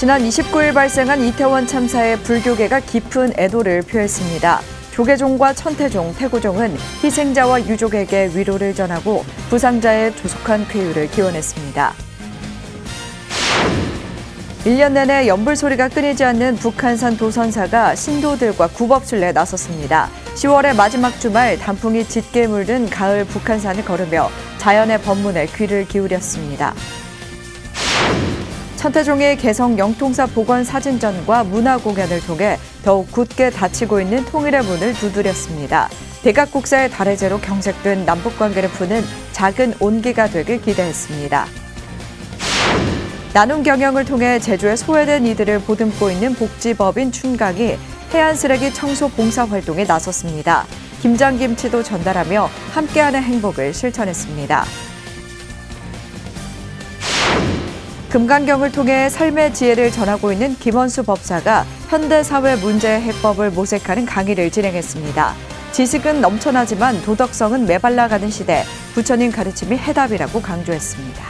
지난 29일 발생한 이태원 참사의 불교계가 깊은 애도를 표했습니다. 조계종과 천태종, 태고종은 희생자와 유족에게 위로를 전하고 부상자의 조속한 쾌유를 기원했습니다. 1년 내내 연불소리가 끊이지 않는 북한산 도선사가 신도들과 굽업술래에 나섰습니다. 10월의 마지막 주말 단풍이 짙게 물든 가을 북한산을 걸으며 자연의 법문에 귀를 기울였습니다. 천태종의 개성 영통사 복원 사진전과 문화 공연을 통해 더욱 굳게 닫히고 있는 통일의 문을 두드렸습니다. 대각국사의 달해제로 경색된 남북관계를 푸는 작은 온기가 되길 기대했습니다. 나눔 경영을 통해 제주에 소외된 이들을 보듬고 있는 복지법인 춘강이 해안 쓰레기 청소 봉사 활동에 나섰습니다. 김장김치도 전달하며 함께하는 행복을 실천했습니다. 금강경을 통해 삶의 지혜를 전하고 있는 김원수 법사가 현대사회 문제 해법을 모색하는 강의를 진행했습니다. 지식은 넘쳐나지만 도덕성은 메발라가는 시대, 부처님 가르침이 해답이라고 강조했습니다.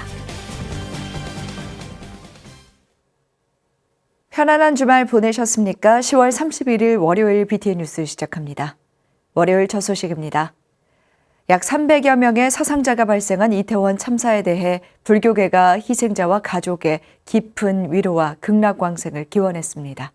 편안한 주말 보내셨습니까? 10월 31일 월요일 BTN 뉴스 시작합니다. 월요일 첫 소식입니다. 약 300여 명의 사상자가 발생한 이태원 참사에 대해 불교계가 희생자와 가족의 깊은 위로와 극락광생을 기원했습니다.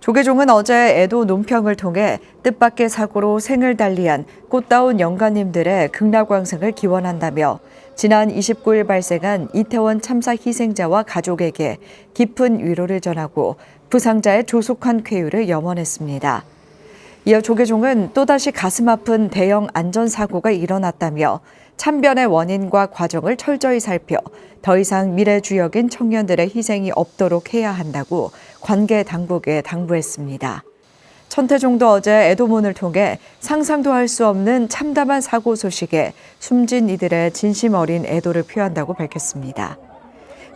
조계종은 어제 애도 논평을 통해 뜻밖의 사고로 생을 달리한 꽃다운 영가님들의 극락광생을 기원한다며 지난 29일 발생한 이태원 참사 희생자와 가족에게 깊은 위로를 전하고 부상자의 조속한 쾌유를 염원했습니다. 이어 조계종은 또다시 가슴 아픈 대형 안전사고가 일어났다며 참변의 원인과 과정을 철저히 살펴 더 이상 미래주역인 청년들의 희생이 없도록 해야 한다고 관계 당국에 당부했습니다. 천태종도 어제 애도문을 통해 상상도 할 수 없는 참담한 사고 소식에 숨진 이들의 진심 어린 애도를 표한다고 밝혔습니다.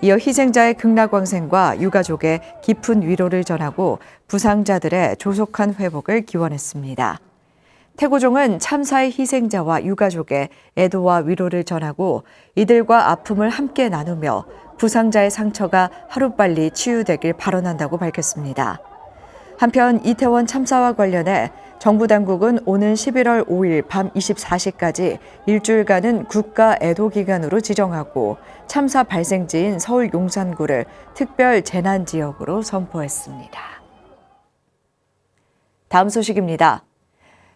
이어 희생자의 극락광생과 유가족의 깊은 위로를 전하고 부상자들의 조속한 회복을 기원했습니다. 태고종은 참사의 희생자와 유가족의 애도와 위로를 전하고 이들과 아픔을 함께 나누며 부상자의 상처가 하루빨리 치유되길 발언한다고 밝혔습니다. 한편 이태원 참사와 관련해 정부 당국은 오는 11월 5일 밤 24시까지 일주일간은 국가 애도 기간으로 지정하고 참사 발생지인 서울 용산구를 특별 재난 지역으로 선포했습니다. 다음 소식입니다.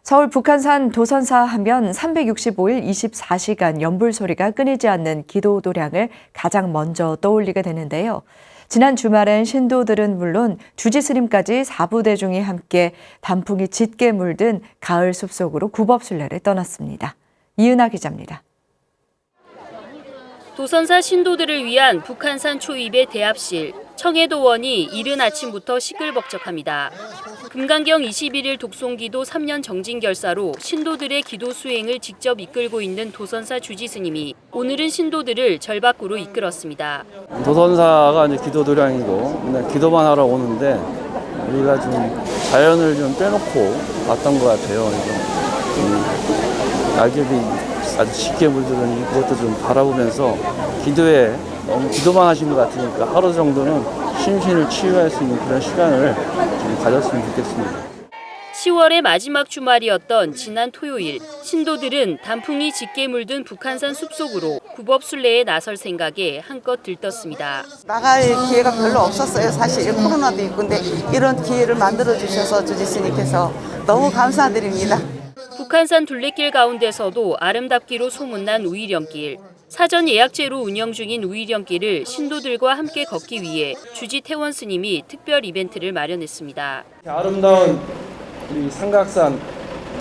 서울 북한산 도선사 하면 365일 24시간 연불소리가 끊이지 않는 기도 도량을 가장 먼저 떠올리게 되는데요. 지난 주말엔 신도들은 물론 주지스님까지 4부대중이 함께 단풍이 짙게 물든 가을 숲속으로 굽업순례를 떠났습니다. 이은하 기자입니다. 도선사 신도들을 위한 북한산 초입의 대합실, 청해도원이 이른 아침부터 시끌벅적합니다. 금강경 21일 독송기도 3년 정진결사로 신도들의 기도 수행을 직접 이끌고 있는 도선사 주지스님이 오늘은 신도들을 절 밖으로 이끌었습니다. 도선사가 이제 기도 도량이고 맨날 기도만 하러 오는데 우리가 좀 자연을 좀 빼놓고 왔던 것 같아요. 낙엽이 아주 짙게 물드는 이것도 좀 바라보면서 기도에 너무 기도만 하신 것 같으니까 하루 정도는 심신을 치유할 수 있는 그런 시간을 좀 가졌으면 좋겠습니다. 10월의 마지막 주말이었던 지난 토요일, 신도들은 단풍이 짙게 물든 북한산 숲속으로 굽업순례에 나설 생각에 한껏 들떴습니다. 나갈 기회가 별로 없었어요. 사실 코로나도 있고 근데 이런 기회를 만들어주셔서 주지스님께서 너무 감사드립니다. 북한산 둘레길 가운데서도 아름답기로 소문난 우이령길. 사전 예약제로 운영 중인 우이령길을 신도들과 함께 걷기 위해 주지 태원 스님이 특별 이벤트를 마련했습니다. 아름다운 우리 삼각산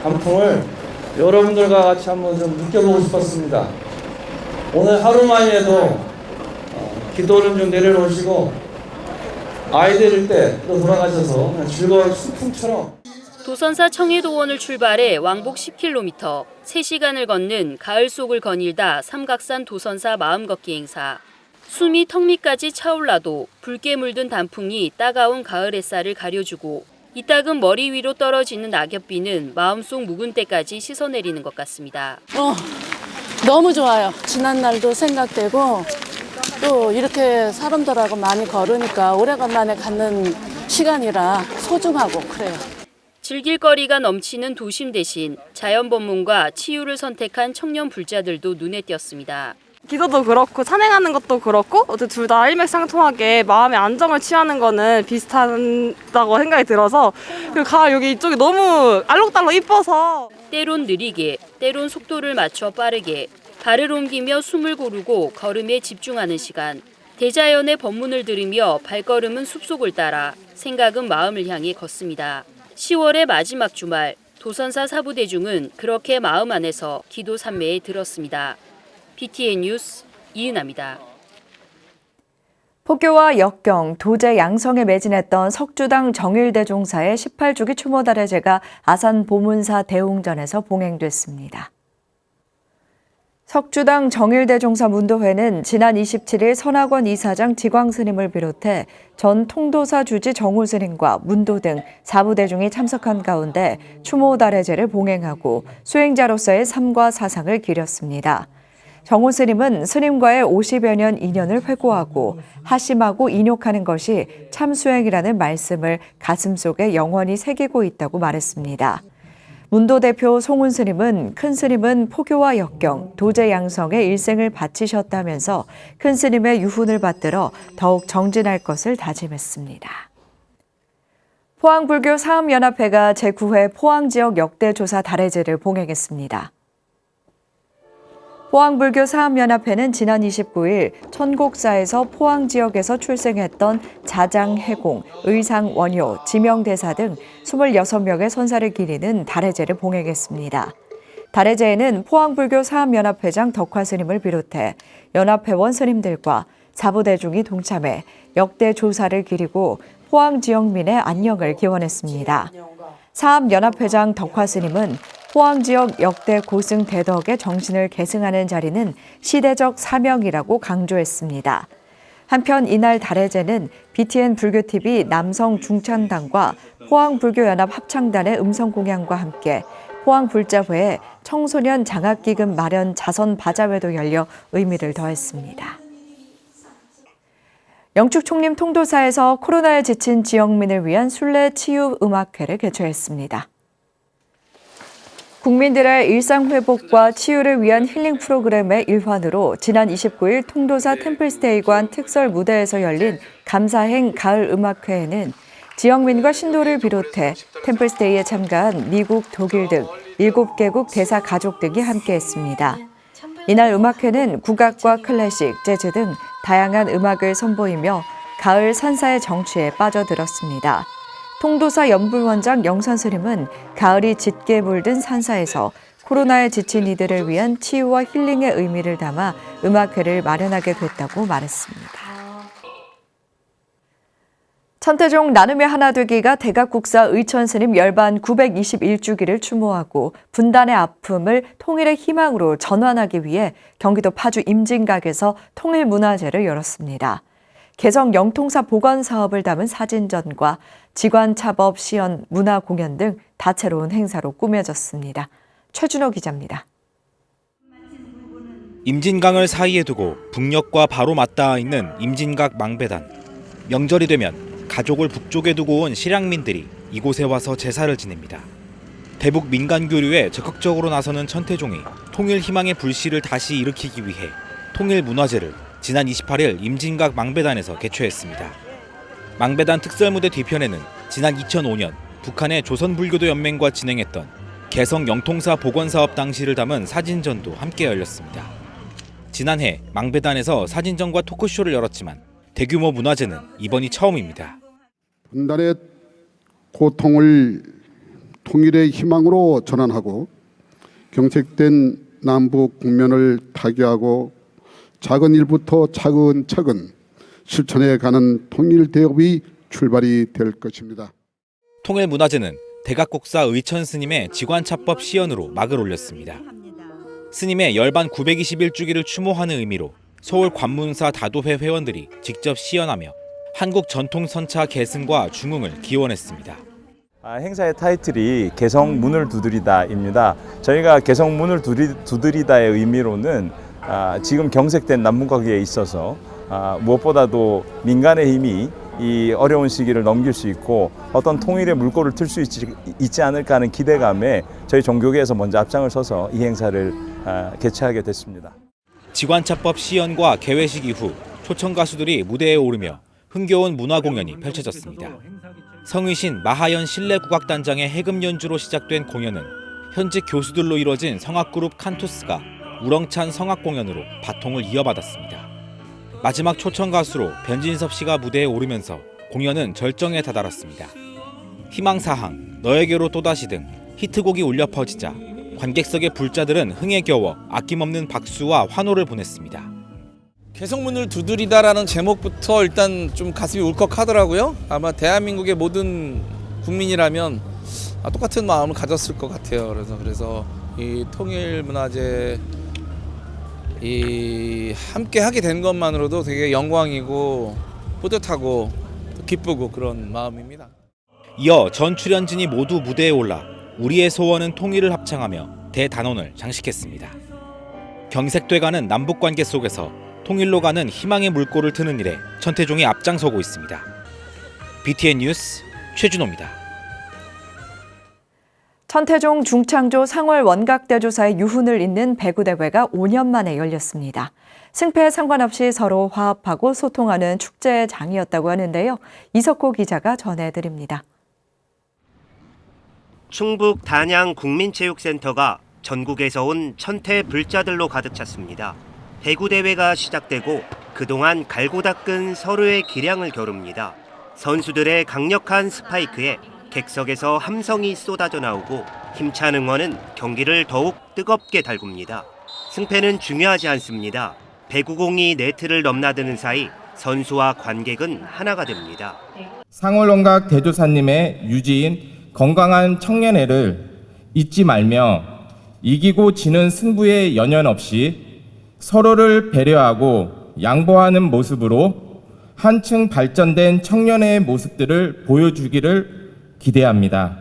단풍을 여러분들과 같이 한번 좀 느껴보고 싶었습니다. 오늘 하루만이라도 기도를 좀 내려놓으시고 아이들 때로 돌아가셔서 즐거운 순풍처럼 도선사 청해도원을 출발해 왕복 10km, 3시간을 걷는 가을 속을 거닐다 삼각산 도선사 마음걷기 행사. 숨이 턱 밑까지 차올라도 붉게 물든 단풍이 따가운 가을 햇살을 가려주고 이따금 머리 위로 떨어지는 낙엽비는 마음속 묵은 때까지 씻어내리는 것 같습니다. 너무 좋아요. 지난 날도 생각되고 또 이렇게 사람들하고 많이 걸으니까 오래간만에 갖는 시간이라 소중하고 그래요. 즐길 거리가 넘치는 도심 대신 자연법문과 치유를 선택한 청년 불자들도 눈에 띄었습니다. 기도도 그렇고 산행하는 것도 그렇고 어쨌든 둘 다 일맥상통하게 마음의 안정을 취하는 거는 비슷하다고 생각이 들어서 그리고 가을 여기 이쪽이 너무 알록달록 이뻐서 때론 느리게, 때론 속도를 맞춰 빠르게 발을 옮기며 숨을 고르고 걸음에 집중하는 시간. 대자연의 법문을 들으며 발걸음은 숲속을 따라 생각은 마음을 향해 걷습니다. 10월의 마지막 주말 도선사 사부대중은 그렇게 마음 안에서 기도 산매에 들었습니다. BTN 뉴스 이은아입니다. 포교와 역경, 도제 양성에 매진했던 석주당 정일대종사의 18주기 추모달해제가 아산 보문사 대웅전에서 봉행됐습니다. 석주당 정일대종사 문도회는 지난 27일 선학원 이사장 지광스님을 비롯해 전 통도사 주지 정우스님과 문도 등 사부대중이 참석한 가운데 추모달해제를 봉행하고 수행자로서의 삶과 사상을 기렸습니다. 정호 스님은 스님과의 50여 년 인연을 회고하고 하심하고 인욕하는 것이 참수행이라는 말씀을 가슴속에 영원히 새기고 있다고 말했습니다. 문도 대표 송훈 스님은 큰 스님은 포교와 역경, 도제 양성에 일생을 바치셨다면서 큰 스님의 유훈을 받들어 더욱 정진할 것을 다짐했습니다. 포항불교 사음연합회가 제9회 포항지역 역대조사 달해제를 봉행했습니다. 포항불교 사암연합회는 지난 29일 천곡사에서 포항 지역에서 출생했던 자장, 해공, 의상, 원효, 지명대사 등 26명의 선사를 기리는 달해제를 봉행했습니다. 달해제에는 포항불교 사암연합회장 덕화스님을 비롯해 연합회원 스님들과 사부대중이 동참해 역대 조사를 기리고 포항 지역민의 안녕을 기원했습니다. 사암연합회장 덕화스님은 포항 지역 역대 고승 대덕의 정신을 계승하는 자리는 시대적 사명이라고 강조했습니다. 한편 이날 달해제는 BTN 불교TV 남성 중창단과 포항불교연합 합창단의 음성공양과 함께 포항불자회에 청소년 장학기금 마련 자선 바자회도 열려 의미를 더했습니다. 영축총림 통도사에서 코로나에 지친 지역민을 위한 순례 치유 음악회를 개최했습니다. 국민들의 일상 회복과 치유를 위한 힐링 프로그램의 일환으로 지난 29일 통도사 템플스테이관 특설 무대에서 열린 감사행 가을 음악회에는 지역민과 신도를 비롯해 템플스테이에 참가한 미국, 독일 등 7개국 대사 가족 등이 함께했습니다. 이날 음악회는 국악과 클래식, 재즈 등 다양한 음악을 선보이며 가을 산사의 정취에 빠져들었습니다. 통도사 연불원장 영선스님은 가을이 짙게 물든 산사에서 코로나에 지친 이들을 위한 치유와 힐링의 의미를 담아 음악회를 마련하게 됐다고 말했습니다. 천태종 나눔의 하나되기가 대각국사 의천스님 열반 921주기를 추모하고 분단의 아픔을 통일의 희망으로 전환하기 위해 경기도 파주 임진각에서 통일문화제를 열었습니다. 개성 영통사 복원 사업을 담은 사진전과 직관차법 시연, 문화 공연 등 다채로운 행사로 꾸며졌습니다. 최준호 기자입니다. 임진강을 사이에 두고 북녘과 바로 맞닿아 있는 임진각 망배단. 명절이 되면 가족을 북쪽에 두고 온 실향민들이 이곳에 와서 제사를 지냅니다. 대북 민간 교류에 적극적으로 나서는 천태종이 통일 희망의 불씨를 다시 일으키기 위해 통일문화제를 지난 28일 임진각 망배단에서 개최했습니다. 망배단 특설무대 뒤편에는 지난 2005년 북한의 조선불교도 연맹과 진행했던 개성 영통사 복원사업 당시를 담은 사진전도 함께 열렸습니다. 지난해 망배단에서 사진전과 토크쇼를 열었지만 대규모 문화제는 이번이 처음입니다. 분단의 고통을 통일의 희망으로 전환하고 경색된 남북 국면을 타개하고 작은 일부터 차근차근 실천해 가는 통일대업이 출발이 될 것입니다. 통일문화제는 대각국사 의천 스님의 직관차법 시연으로 막을 올렸습니다. 스님의 열반 921주기를 추모하는 의미로 서울 관문사 다도회 회원들이 직접 시연하며 한국 전통선차 계승과 중흥을 기원했습니다. 행사의 타이틀이 개성 문을 두드리다입니다. 저희가 개성 문을 두드리다의 의미로는 지금 경색된 남북관계에 있어서 무엇보다도 민간의 힘이 이 어려운 시기를 넘길 수 있고 어떤 통일의 물꼬를 틀 수 있지 않을까 하는 기대감에 저희 종교계에서 먼저 앞장을 서서 이 행사를 개최하게 됐습니다. 지관차법 시연과 개회식 이후 초청 가수들이 무대에 오르며 흥겨운 문화 공연이 펼쳐졌습니다. 성의신 마하연 실내국악단장의 해금 연주로 시작된 공연은 현직 교수들로 이뤄진 성악그룹 칸투스가 우렁찬 성악 공연으로 바통을 이어받았습니다. 마지막 초청 가수로 변진섭 씨가 무대에 오르면서 공연은 절정에 다다랐습니다. 희망사항, 너에게로 또다시 등 히트곡이 울려 퍼지자 관객석의 불자들은 흥에 겨워 아낌없는 박수와 환호를 보냈습니다. 개성문을 두드리다라는 제목부터 일단 좀 가슴이 울컥하더라고요. 아마 대한민국의 모든 국민이라면 똑같은 마음을 가졌을 것 같아요. 그래서 이 통일문화제 함께 하게 된 것만으로도 되게 영광이고 뿌듯하고 기쁘고 그런 마음입니다. 이어 전 출연진이 모두 무대에 올라 우리의 소원은 통일을 합창하며 대단원을 장식했습니다. 경색돼가는 남북관계 속에서 통일로 가는 희망의 물꼬를 트는 일에 천태종이 앞장서고 있습니다. BTN 뉴스 최준호입니다. 천태종 중창조 상월 원각대조사의 유훈을 잇는 배구대회가 5년 만에 열렸습니다. 승패에 상관없이 서로 화합하고 소통하는 축제의 장이었다고 하는데요. 이석호 기자가 전해드립니다. 충북 단양 국민체육센터가 전국에서 온 천태 불자들로 가득 찼습니다. 배구대회가 시작되고 그동안 갈고 닦은 서로의 기량을 겨룹니다. 선수들의 강력한 스파이크에 객석에서 함성이 쏟아져 나오고 힘찬 응원은 경기를 더욱 뜨겁게 달굽니다. 승패는 중요하지 않습니다. 배구공이 네트를 넘나드는 사이 선수와 관객은 하나가 됩니다. 상월원각 대조사님의 유지인 건강한 청년회를 잊지 말며 이기고 지는 승부에 연연 없이 서로를 배려하고 양보하는 모습으로 한층 발전된 청년회의 모습들을 보여주기를 기대합니다.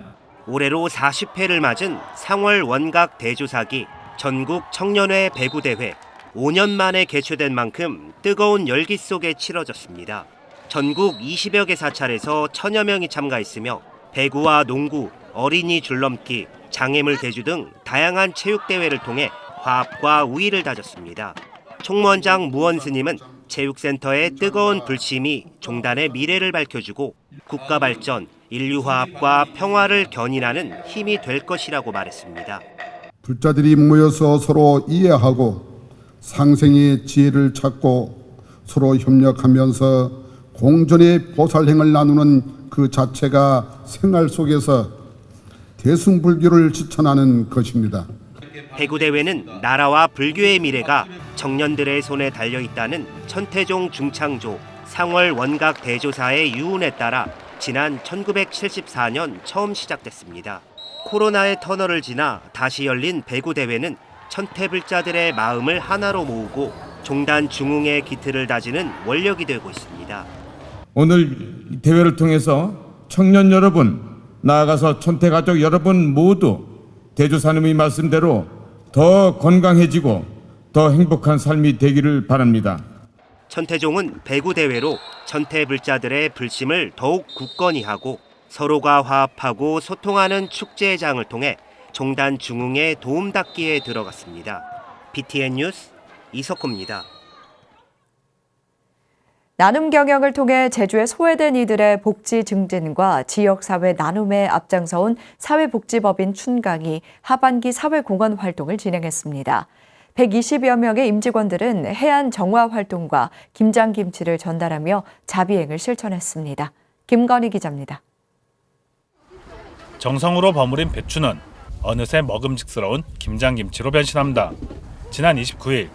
올해로 40회를 맞은 상월 원각 대조사기 전국 청년회 배구대회 5년 만에 개최된 만큼 뜨거운 열기 속에 치러졌습니다. 전국 20여 개 사찰에서 1000여 명이 참가했으며 배구와 농구, 어린이 줄넘기, 장애물 대주 등 다양한 체육대회를 통해 화합과 우위를 다졌습니다. 총무원장 무원 스님은 체육센터의 뜨거운 불심이 종단의 미래를 밝혀주고 국가 발전, 인류 화합과 평화를 견인하는 힘이 될 것이라고 말했습니다. 불자들이 모여서 서로 이해하고 상생의 지혜를 찾고 서로 협력하면서 공존의 보살행을 나누는 그 자체가 생활 속에서 대승불교를 실천하는 것입니다. 배구대회는 나라와 불교의 미래가 청년들의 손에 달려있다는 천태종 중창조 상월 원각 대조사의 유훈에 따라 지난 1974년 처음 시작됐습니다. 코로나의 터널을 지나 다시 열린 배구대회는 천태불자들의 마음을 하나로 모으고 종단 중흥의 기틀을 다지는 원력이 되고 있습니다. 오늘 대회를 통해서 청년 여러분, 나아가서 천태가족 여러분 모두 대조사님의 말씀대로 더 건강해지고 더 행복한 삶이 되기를 바랍니다. 천태종은 배구대회로 천태불자들의 불심을 더욱 굳건히 하고 서로가 화합하고 소통하는 축제의 장을 통해 종단 중흥에 도움닫기에 들어갔습니다. BTN 뉴스 이석호입니다. 나눔 경영을 통해 제주에 소외된 이들의 복지 증진과 지역사회 나눔에 앞장서온 사회복지법인 춘강이 하반기 사회공헌 활동을 진행했습니다. 120여 명의 임직원들은 해안 정화 활동과 김장김치를 전달하며 자비행을 실천했습니다. 김건희 기자입니다. 정성으로 버무린 배추는 어느새 먹음직스러운 김장김치로 변신합니다. 지난 29일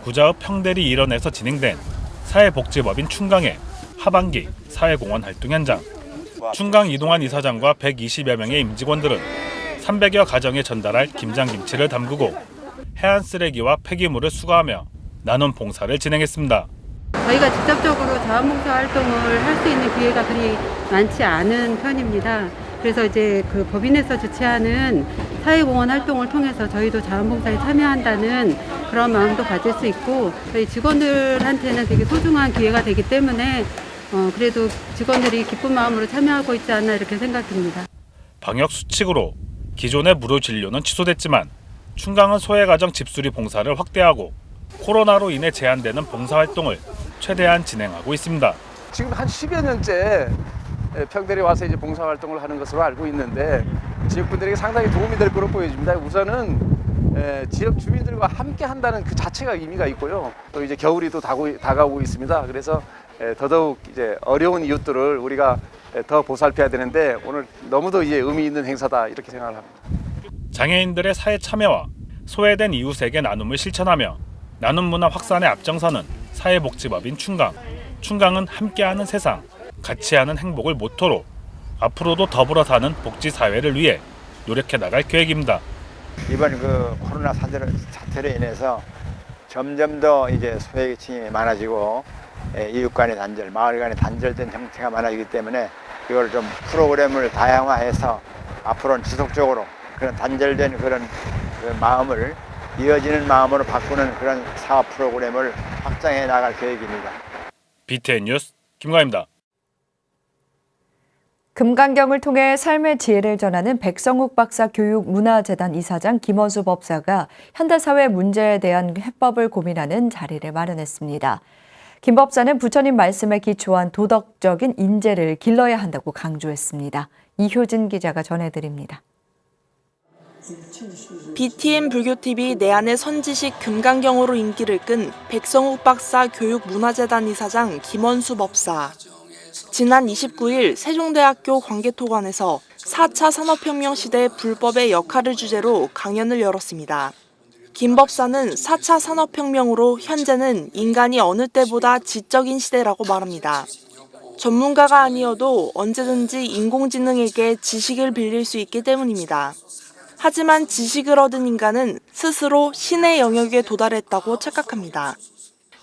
구자읍 평대리 일원에서 진행된 사회복지법인 춘강의 하반기 사회공헌 활동 현장. 춘강 이동환 이사장과 120여 명의 임직원들은 300여 가정에 전달할 김장김치를 담그고 해안 쓰레기와 폐기물을 수거하며 나눔 봉사를 진행했습니다. 저희가 직접적으로 자원봉사 활동을 할 수 있는 기회가 그리 많지 않은 편입니다. 그래서 이제 그 법인에서 주최하는 사회공헌 활동을 통해서 저희도 자원봉사에 참여한다는 그런 마음도 가질 수 있고, 저희 직원들한테는 되게 소중한 기회가 되기 때문에 그래도 직원들이 기쁜 마음으로 참여하고 있지 않나 이렇게 생각됩니다. 방역 수칙으로 기존의 무료 진료는 취소됐지만 춘강은 소외가정 집수리 봉사를 확대하고 코로나로 인해 제한되는 봉사활동을 최대한 진행하고 있습니다. 지금 한 10여 년째 평대리 와서 이제 봉사활동을 하는 것으로 알고 있는데 지역분들에게 상당히 도움이 될 거로 보여집니다. 우선은 지역 주민들과 함께 한다는 그 자체가 의미가 있고요. 또 이제 겨울이 또 다가오고 있습니다. 그래서 더더욱 이제 어려운 이웃들을 우리가 더 보살펴야 되는데 오늘 너무도 이제 의미 있는 행사다 이렇게 생각을 합니다. 장애인들의 사회 참여와 소외된 이웃에게 나눔을 실천하며 나눔 문화 확산에 앞장서는 사회복지법인 춘강. 춘강은 함께하는 세상, 같이 하는 행복을 모토로 앞으로도 더불어 사는 복지 사회를 위해 노력해 나갈 계획입니다. 이번 그 코로나 사태로 인해서 점점 더 이제 소외계층이 많아지고 이웃 간의 단절, 마을 간의 단절된 형태가 많아지기 때문에 이걸 좀 프로그램을 다양화해서 앞으로는 지속적으로 그런 단절된 그런 그 마음을 이어지는 마음으로 바꾸는 그런 사업 프로그램을 확장해 나갈 계획입니다. BTN 뉴스 김광입니다. 금강경을 통해 삶의 지혜를 전하는 백성욱 박사 교육문화재단 이사장 김원수 법사가 현대사회 문제에 대한 해법을 고민하는 자리를 마련했습니다. 김 법사는 부처님 말씀에 기초한 도덕적인 인재를 길러야 한다고 강조했습니다. 이효진 기자가 전해드립니다. BTN 불교TV 내 안의 선지식 금강경으로 인기를 끈 백성욱 박사 교육문화재단 이사장 김원수 법사. 지난 29일 세종대학교 광개토관에서 4차 산업혁명 시대 불법의 역할을 주제로 강연을 열었습니다. 김 법사는 4차 산업혁명으로 현재는 인간이 어느 때보다 지적인 시대라고 말합니다. 전문가가 아니어도 언제든지 인공지능에게 지식을 빌릴 수 있기 때문입니다. 하지만 지식을 얻은 인간은 스스로 신의 영역에 도달했다고 착각합니다.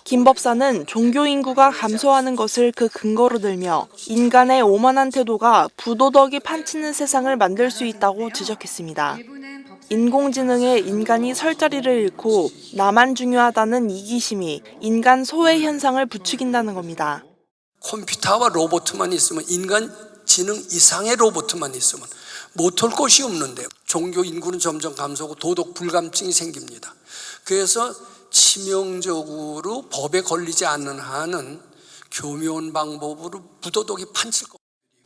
김 법사는 종교 인구가 감소하는 것을 그 근거로 들며 인간의 오만한 태도가 부도덕이 판치는 세상을 만들 수 있다고 지적했습니다. 인공지능에 인간이 설 자리를 잃고 나만 중요하다는 이기심이 인간 소외 현상을 부추긴다는 겁니다. 컴퓨터와 로봇만 있으면 인간 지능 이상의 로봇만 있으면 못할 것이 없는데 종교 인구는 점점 감소하고 도덕 불감증이 생깁니다. 그래서 치명적으로 법에 걸리지 않는 한은 교묘한 방법으로 부도덕이 판칠 겁니다.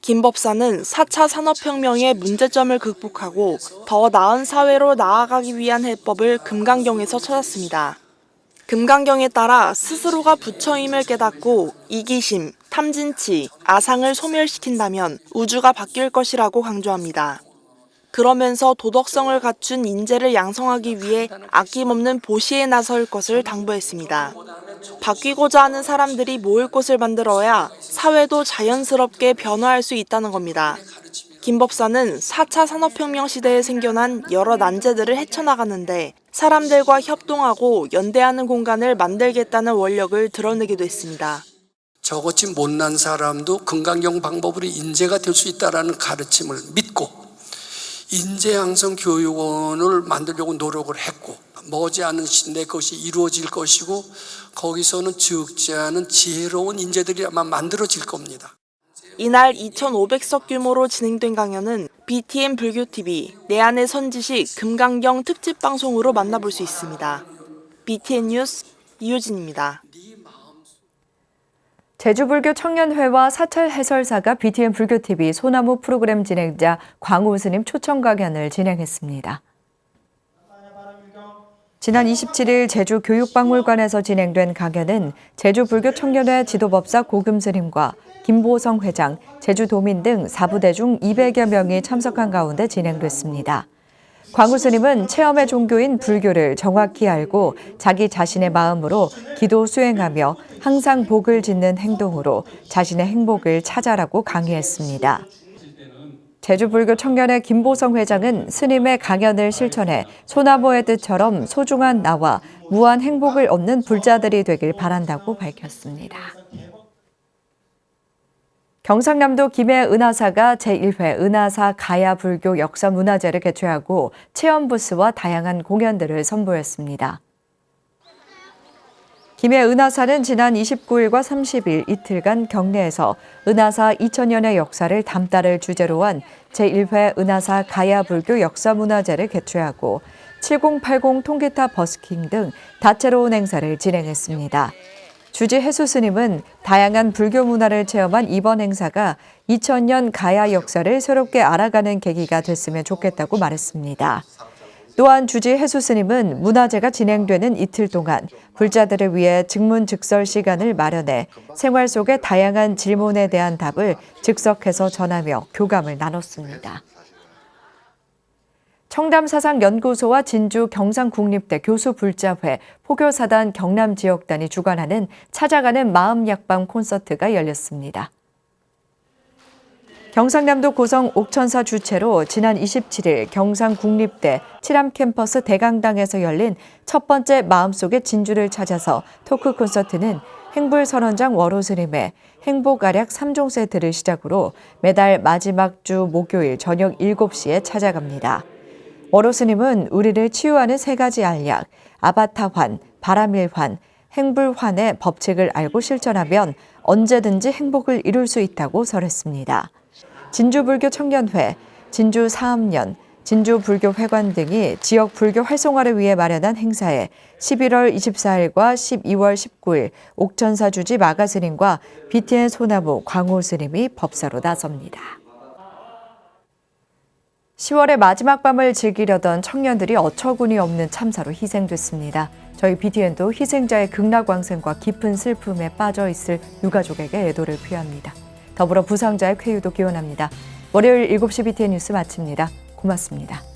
김 법사는 4차 산업혁명의 문제점을 극복하고 더 나은 사회로 나아가기 위한 해법을 금강경에서 찾았습니다. 금강경에 따라 스스로가 부처임을 깨닫고 이기심, 탐진치, 아상을 소멸시킨다면 우주가 바뀔 것이라고 강조합니다. 그러면서 도덕성을 갖춘 인재를 양성하기 위해 아낌없는 보시에 나설 것을 당부했습니다. 바뀌고자 하는 사람들이 모일 곳을 만들어야 사회도 자연스럽게 변화할 수 있다는 겁니다. 김 법사는 4차 산업혁명 시대에 생겨난 여러 난제들을 헤쳐나가는데 사람들과 협동하고 연대하는 공간을 만들겠다는 원력을 드러내기도 했습니다. 저같이 못난 사람도 금강경 방법으로 인재가 될 수 있다는 가르침을 믿고 인재양성 교육원을 만들려고 노력을 했고 머지않은 내 것이 이루어질 것이고 거기서는 적지 않은 지혜로운 인재들이 아마 만들어질 겁니다. 이날 2,500석 규모로 진행된 강연은 BTN 불교TV 내 안의 선지식 금강경 특집 방송으로 만나볼 수 있습니다. BTN 뉴스 이효진입니다. 제주불교 청년회와 사찰 해설사가 BTN 불교TV 소나무 프로그램 진행자 광우 스님 초청 강연을 진행했습니다. 지난 27일 제주교육박물관에서 진행된 강연은 제주불교 청년회 지도법사 고금 스님과 김보성 회장, 제주도민 등 4부대 중 200여 명이 참석한 가운데 진행됐습니다. 광우 스님은 체험의 종교인 불교를 정확히 알고 자기 자신의 마음으로 기도 수행하며 항상 복을 짓는 행동으로 자신의 행복을 찾아라고 강의했습니다. 제주불교 청년회 김보성 회장은 스님의 강연을 실천해 소나무의 뜻처럼 소중한 나와 무한 행복을 얻는 불자들이 되길 바란다고 밝혔습니다. 경상남도 김해 은하사가 제1회 은하사 가야불교 역사문화제를 개최하고 체험부스와 다양한 공연들을 선보였습니다. 김해 은하사는 지난 29일과 30일 이틀간 경내에서 은하사 2000년의 역사를 담다를 주제로 한 제1회 은하사 가야불교 역사문화제를 개최하고 7080 통기타 버스킹 등 다채로운 행사를 진행했습니다. 주지 해수 스님은 다양한 불교 문화를 체험한 이번 행사가 2000년 가야 역사를 새롭게 알아가는 계기가 됐으면 좋겠다고 말했습니다. 또한 주지 해수 스님은 문화제가 진행되는 이틀 동안 불자들을 위해 즉문즉설 시간을 마련해 생활 속의 다양한 질문에 대한 답을 즉석해서 전하며 교감을 나눴습니다. 청담사상연구소와 진주 경상국립대 교수불자회, 포교사단 경남지역단이 주관하는 찾아가는 마음약방 콘서트가 열렸습니다. 경상남도 고성 옥천사 주최로 지난 27일 경상국립대 칠암캠퍼스 대강당에서 열린 첫 번째 마음속의 진주를 찾아서 토크 콘서트는 행불선원장 월호스님의 행복아략 3종 세트를 시작으로 매달 마지막 주 목요일 저녁 7시에 찾아갑니다. 월호스님은 우리를 치유하는 세 가지 알약, 아바타환, 바라밀환, 행불환의 법칙을 알고 실천하면 언제든지 행복을 이룰 수 있다고 설했습니다. 진주불교 청년회, 진주사암년, 진주불교회관 등이 지역 불교 활성화를 위해 마련한 행사에 11월 24일과 12월 19일 옥천사 주지 마가스님과 BTN 소나무 광호스님이 법사로 나섭니다. 10월의 마지막 밤을 즐기려던 청년들이 어처구니 없는 참사로 희생됐습니다. 저희 BTN도 희생자의 극락광생과 깊은 슬픔에 빠져 있을 유가족에게 애도를 표합니다. 더불어 부상자의 쾌유도 기원합니다. 월요일 7시 BTN 뉴스 마칩니다. 고맙습니다.